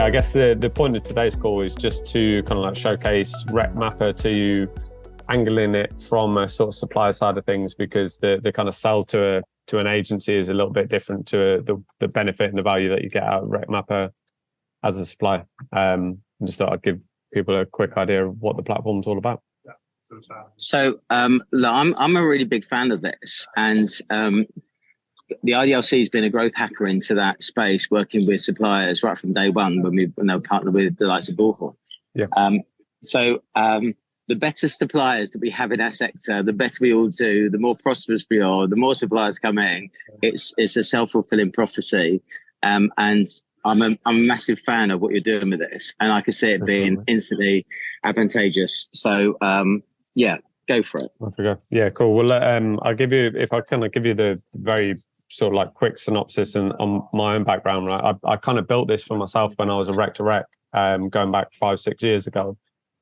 I guess the point of today's call is just to kind of like showcase RecMapper to you, angling it from a sort of supplier side of things, because the kind of sell to an agency is a little bit different to the benefit and the value that you get out of RecMapper as a supplier. I just thought I'd give people a quick idea of what the platform's all about. So I'm a really big fan of this, and the RDLC has been a growth hacker into that space, working with suppliers right from day one when they were partnered with the likes of Bullhorn. Yeah. The better suppliers that we have in our sector, the better we all do, the more prosperous we are, the more suppliers come in. It's a self-fulfilling prophecy. And I'm a massive fan of what you're doing with this. And I can see it being instantly advantageous. So, yeah, go for it. Okay. Yeah, cool. Well, I'll give you, if I kind of give you the very sort of like quick synopsis and on my own background, right? I kind of built this for myself when I was a rec to rec, going back 5-6 years ago.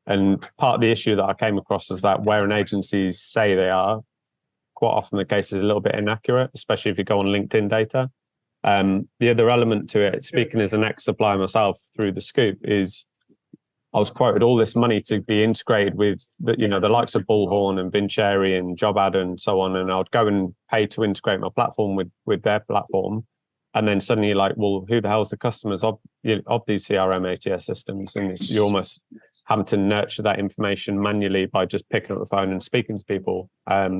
And part of the issue that I came across is that where an agencies say they are, quite often the case is a little bit inaccurate, especially if you go on LinkedIn data. The other element to it, speaking as an ex-supplier myself through the scoop, is I was quoted all this money to be integrated with the likes of Bullhorn and Vincere and JobAd and so on, and I'd go and pay to integrate my platform with their platform, and then suddenly you're like, well, who the hell's the customers of these CRM ATS systems? And you're almost having to nurture that information manually by just picking up the phone and speaking to people.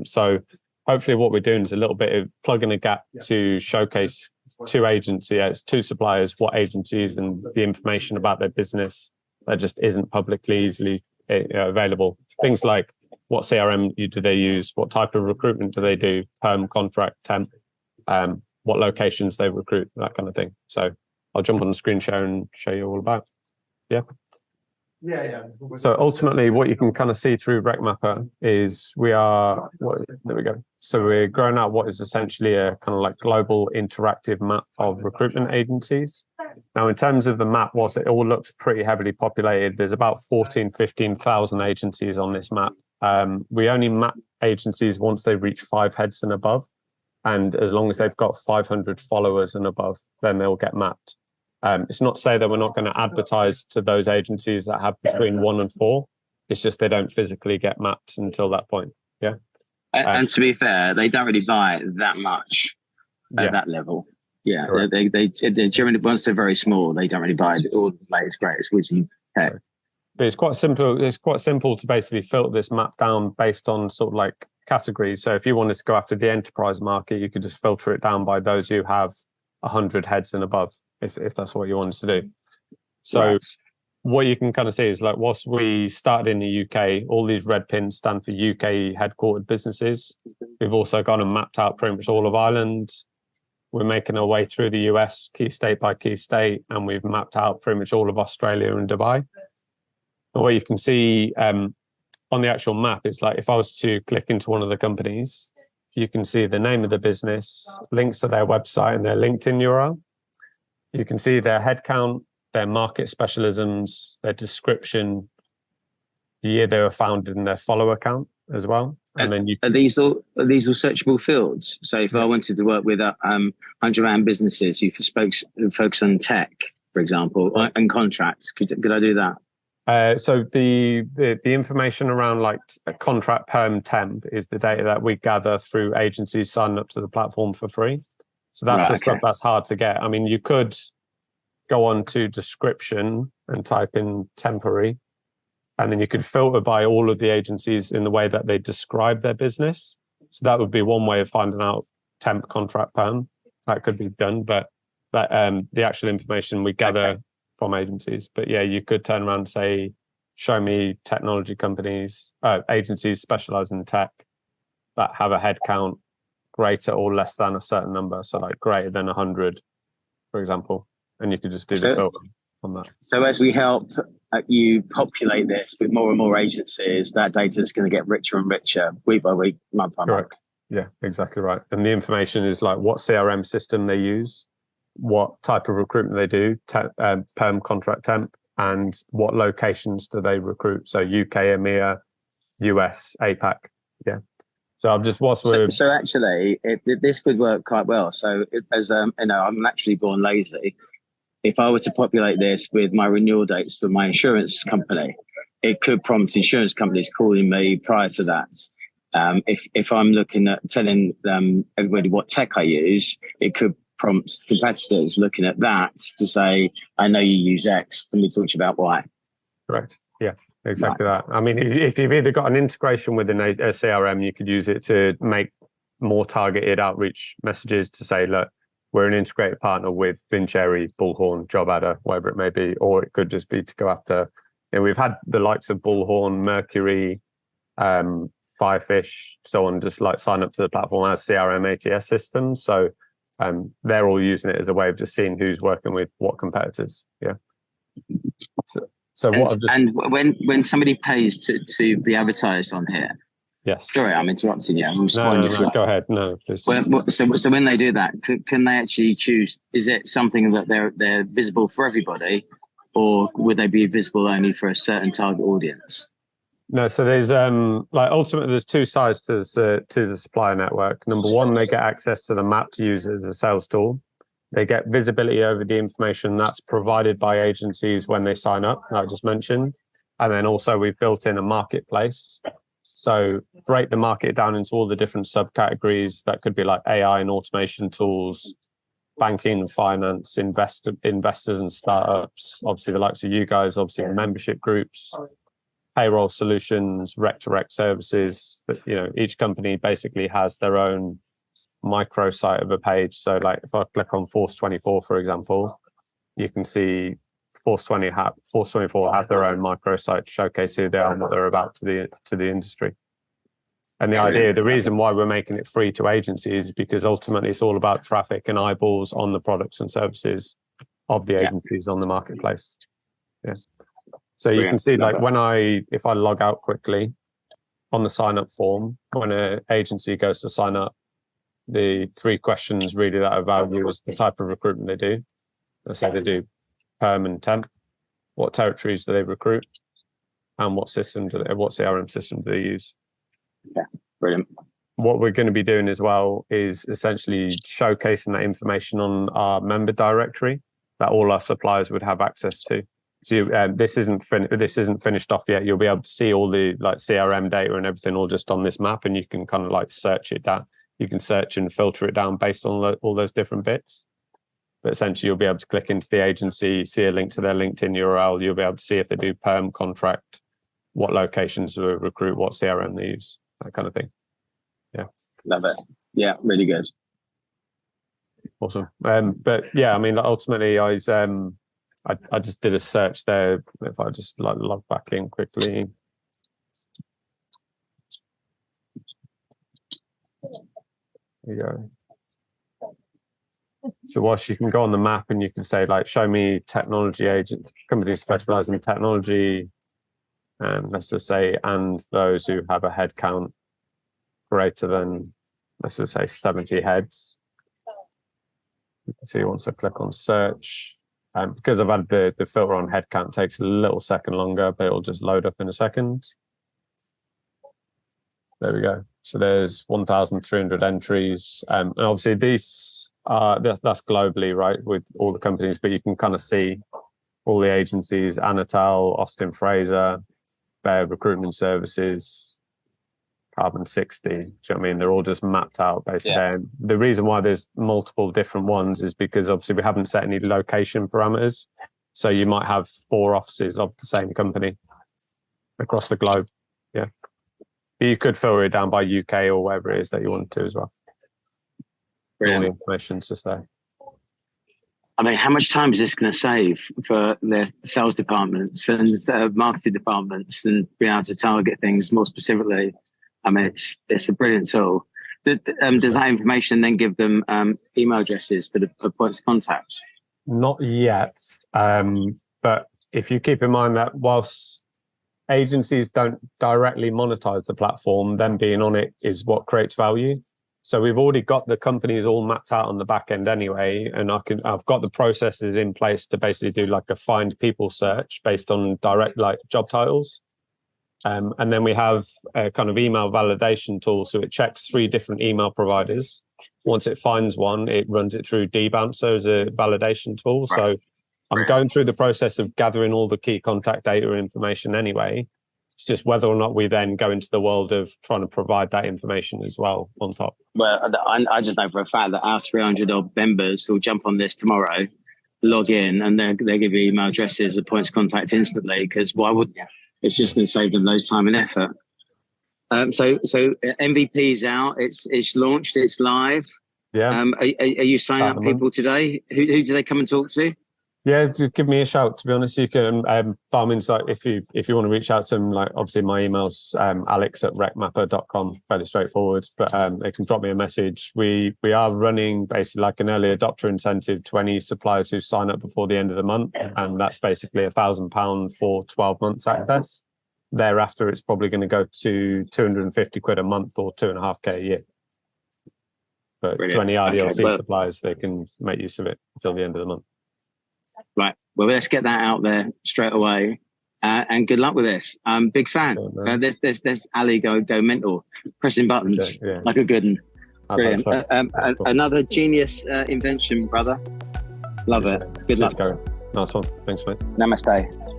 So hopefully what we're doing is a little bit of plugging a gap to showcase two suppliers, what agencies and the information about their business that just isn't publicly easily available. Things like what CRM do they use, what type of recruitment do they do, perm, contract, temp, what locations they recruit, that kind of thing. So I'll jump on the screen share and show you all about. Yeah. So ultimately, what you can kind of see through RecMapper is there we go. So we're growing out what is essentially a kind of like global interactive map of recruitment agencies. Now, in terms of the map, whilst it all looks pretty heavily populated, there's about 15,000 agencies on this map. We only map agencies once they reach 5 heads and above. And as long as they've got 500 followers and above, then they'll get mapped. It's not to say that we're not going to advertise to those agencies that have between 1 and 4. It's just they don't physically get mapped until that point. Yeah. And to be fair, they don't really buy that much at that level. Yeah. They generally, once they're very small, they don't really buy all the latest, greatest whizzing tech. But it's quite simple. It's quite simple to basically filter this map down based on sort of like categories. So if you wanted to go after the enterprise market, you could just filter it down by those who have 100 heads and above, if that's what you wanted to do. So what you can kind of see is like, whilst we started in the UK, all these red pins stand for UK headquartered businesses. We've also gone and mapped out pretty much all of Ireland. We're making our way through the US, key state by key state, and we've mapped out pretty much all of Australia and Dubai. And what you can see on the actual map is like, if I was to click into one of the companies, you can see the name of the business, links to their website and their LinkedIn URL. You can see their headcount, their market specialisms, their description, the year they were founded, and their follower count as well. And then are these all searchable fields? So if I wanted to work with 100-man businesses who focus on tech, for example, and contracts, could I do that? So the information around like a contract perm temp is the data that we gather through agencies signing up to the platform for free. So that's the stuff that's hard to get. I mean, you could go on to description and type in temporary, and then you could filter by all of the agencies in the way that they describe their business. So that would be one way of finding out temp, contract, perm. That could be done, but that the actual information we gather from agencies. But yeah, you could turn around and say, show me technology companies, agencies specializing in tech that have a headcount greater or less than a certain number. So like greater than 100, for example. And you could just do the filter on that. So as we help you populate this with more and more agencies, that data is going to get richer and richer week by week, month by month. Yeah, exactly right. And the information is like what CRM system they use, what type of recruitment they do, perm, contract, temp, and what locations do they recruit. So UK, EMEA, US, APAC. Yeah. So I'm just So actually, this could work quite well. So as I'm naturally born lazy. if I were to populate this with my renewal dates for my insurance company, it could prompt insurance companies calling me prior to that. If I'm looking at telling everybody what tech I use, it could prompt competitors looking at that to say, I know you use X, can we talk to you about Y? Correct. Yeah, exactly that. I mean, if you've either got an integration within a CRM, you could use it to make more targeted outreach messages to say, look, we're an integrated partner with Vincherry, Bullhorn, JobAdder, whatever it may be, or it could just be to go after. We've had the likes of Bullhorn, Mercury, Firefish, so on, just like sign up to the platform as CRM ATS systems. So they're all using it as a way of just seeing who's working with what competitors. Yeah. So when somebody pays to be advertised on here. Yes. Sorry, I'm interrupting you. No, go ahead. No, please. So when they do that, can they actually choose? Is it something that they're visible for everybody, or would they be visible only for a certain target audience? No, so there's ultimately there's two sides to the supplier network. Number one, they get access to the map to use it as a sales tool. They get visibility over the information that's provided by agencies when they sign up, like I just mentioned. And then also we've built in a marketplace. So break the market down into all the different subcategories that could be like AI and automation tools, banking and finance, investors and startups, obviously the likes of you guys, obviously membership groups, payroll solutions, rec-to-rec services. That, you know, each company basically has their own microsite of a page. So like if I click on Force 24, for example, you can see Force 24 have their own microsite to showcase who they are and what they're about to the industry. And the reason why we're making it free to agencies is because ultimately it's all about traffic and eyeballs on the products and services of the agencies on the marketplace. Yeah. So you can see, like if I log out quickly on the sign up form, when an agency goes to sign up, the 3 questions really that are value is the type of recruitment they do. Let's say they do perm and temp. What territories do they recruit? And what CRM system do they use? Yeah, brilliant. What we're going to be doing as well is essentially showcasing that information on our member directory that all our suppliers would have access to. So this isn't finished off yet. You'll be able to see all the like CRM data and everything all just on this map, and you can kind of like search it down. You can search and filter it down based on all those different bits. But essentially, you'll be able to click into the agency, see a link to their LinkedIn URL. You'll be able to see if they do perm contract, what locations to recruit, what CRM they use, that kind of thing. Yeah. Love it. Yeah, really good. Awesome. But yeah, I mean, ultimately, I just did a search there. If I just like log back in quickly. There you go. So whilst you can go on the map and you can say like, show me technology agent, companies specialize in technology, and let's just say, and those who have a head count greater than, let's just say 70 heads. You can see once I click on search, because I've had the filter on headcount, takes a little second longer, but it'll just load up in a second. There we go. So there's 1,300 entries, and obviously these are that's globally, right, with all the companies. But you can kind of see all the agencies: Anatal, Austin Fraser, Bear Recruitment Services, Carbon 60. Do you know what I mean? They're all just mapped out basically. Yeah. The reason why there's multiple different ones is because obviously we haven't set any location parameters. So you might have 4 offices of the same company across the globe. Yeah. But you could filter it down by UK or wherever it is that you want to as well. Brilliant. All the information's just there. I mean, how much time is this going to save for their sales departments and marketing departments and being able to target things more specifically? I mean, it's a brilliant tool. Does that information then give them email addresses for the points of contact? Not yet. But if you keep in mind that whilst agencies don't directly monetize the platform, them being on it is what creates value. So we've already got the companies all mapped out on the back end anyway, and I've got the processes in place to basically do like a find people search based on direct like job titles. And then we have a kind of email validation tool. So it checks 3 different email providers. Once it finds one, it runs it through DBAMSO as a validation tool. Right. So I'm going through the process of gathering all the key contact data information anyway. It's just whether or not we then go into the world of trying to provide that information as well on top. Well, I just know for a fact that our 300 odd members will jump on this tomorrow, log in, and they'll give you email addresses and points of contact instantly, because why wouldn't you? It's just going to save them loads of time and effort. So MVP's out, it's launched, it's live. Yeah. Are you signing up people today? Who do they come and talk to? Yeah, just give me a shout. To be honest, you can by all means, like if you want to reach out to them, like obviously my email's alex@recmapper.com, fairly straightforward. But they can drop me a message. We are running basically like an early adopter incentive to any suppliers who sign up before the end of the month, and that's basically £1,000 for 12 months access. Thereafter, it's probably going to go to 250 quid a month or 2.5k a year. But Brilliant. to any RDLC suppliers, they can make use of it until the end of the month. Right. Well, let's get that out there straight away. And good luck with this. I'm big fan. There's Ali go mental, pressing buttons like a good one. Brilliant. Another genius invention, brother. Love it. Good luck. Nice one. Thanks, mate. Namaste.